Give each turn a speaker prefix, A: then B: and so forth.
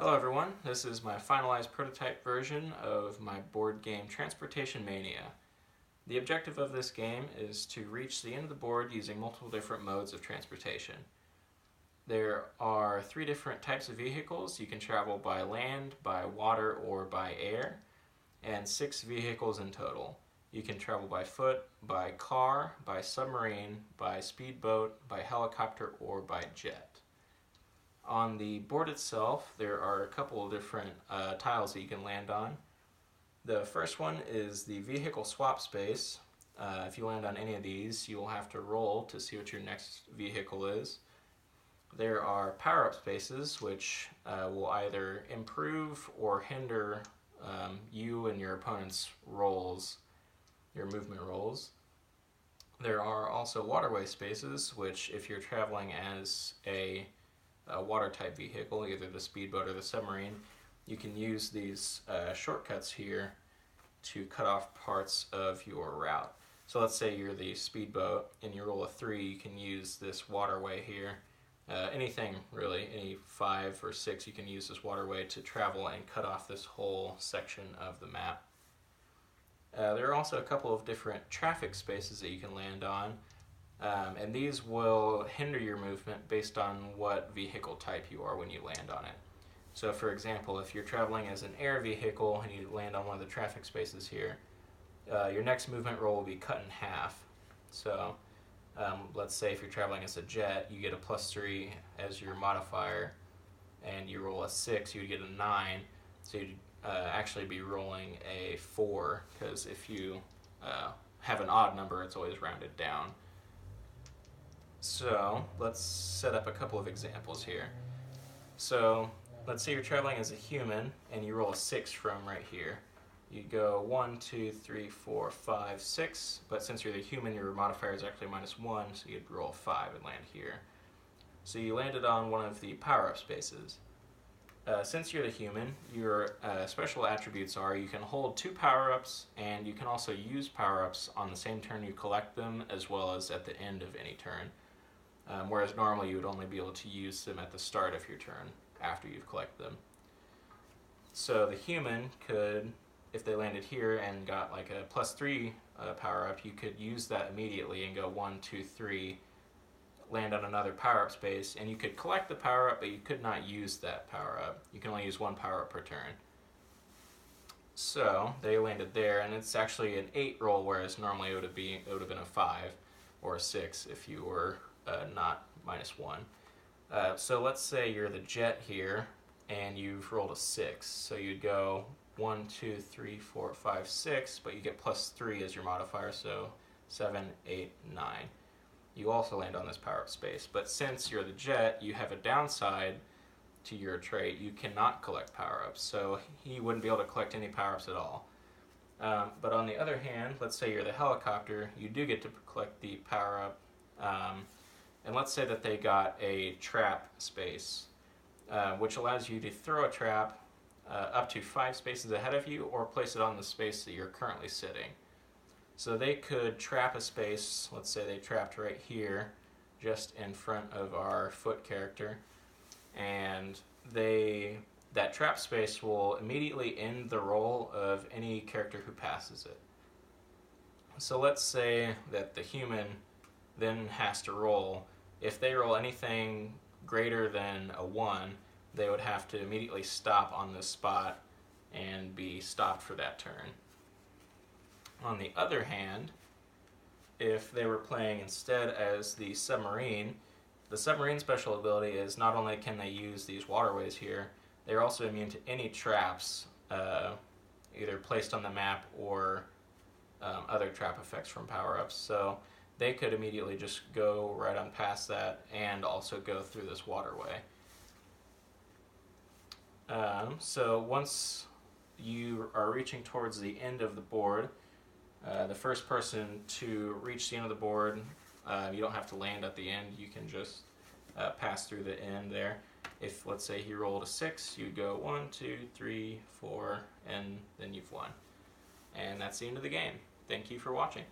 A: Hello everyone, this is my finalized prototype version of my board game Transportation Mania. The objective of this game is to reach the end of the board using multiple different modes of transportation. There are 3 different types of vehicles. You can travel by land, by water, or by air, and 6 vehicles in total. You can travel by foot, by car, by submarine, by speedboat, by helicopter, or by jet. On the board itself, there are a couple of different tiles that you can land on. The first one is the vehicle swap space. If you land on any of these, you will have to roll to see what your next vehicle is. There are power-up spaces, which will either improve or hinder you and your opponent's rolls, your movement rolls. There are also waterway spaces, which if you're traveling as a water type vehicle, either the speedboat or the submarine, you can use these shortcuts here to cut off parts of your route. So let's say you're the speedboat and you roll a 3, you can use this waterway here. Anything really, any 5 or 6, you can use this waterway to travel and cut off this whole section of the map. There are also a couple of different traffic spaces that you can land on. And these will hinder your movement based on what vehicle type you are when you land on it. So for example, if you're traveling as an air vehicle and you land on one of the traffic spaces here, your next movement roll will be cut in half. So let's say if you're traveling as a jet, you get a +3 as your modifier, and you roll a 6, you would get a 9, so you'd actually be rolling a 4, because if you have an odd number, it's always rounded down. So let's set up a couple of examples here. So let's say you're traveling as a human and you roll a 6 from right here. You go 1, 2, 3, 4, 5, 6, but since you're the human, your modifier is actually -1, so you'd roll a 5 and land here. So you landed on one of the power-up spaces. Since you're the human, your special attributes are you can hold 2 power-ups, and you can also use power-ups on the same turn you collect them, as well as at the end of any turn. Whereas normally you would only be able to use them at the start of your turn, after you've collected them. So the human could, if they landed here and got like a +3 power-up, you could use that immediately and go 1, 2, 3, land on another power-up space, and you could collect the power-up, but you could not use that power-up. You can only use 1 power-up per turn. So they landed there, and it's actually an 8 roll, whereas normally it would have been a 5 or a 6 if you were not -1. So let's say you're the jet here and you've rolled a 6. So you'd go 1, 2, 3, 4, 5, 6, but you get +3 as your modifier, so 7, 8, 9. You also land on this power-up space. But since you're the jet, you have a downside to your trait. You cannot collect power-ups, so he wouldn't be able to collect any power-ups at all. But on the other hand, let's say you're the helicopter, you do get to collect the power-up. And let's say that they got a trap space, which allows you to throw a trap up to 5 spaces ahead of you, or place it on the space that you're currently sitting. So they could trap a space, let's say they trapped right here, just in front of our foot character, and that trap space will immediately end the roll of any character who passes it. So let's say that the human then has to roll. If they roll anything greater than a 1, they would have to immediately stop on this spot and be stopped for that turn. On the other hand, if they were playing instead as the submarine special ability is not only can they use these waterways here, they're also immune to any traps either placed on the map or other trap effects from power-ups. So they could immediately just go right on past that and also go through this waterway. So once you are reaching towards the end of the board, the first person to reach the end of the board, you don't have to land at the end, you can just pass through the end there. If, let's say, he rolled a 6, you'd go 1, 2, 3, 4, and then you've won. And that's the end of the game. Thank you for watching.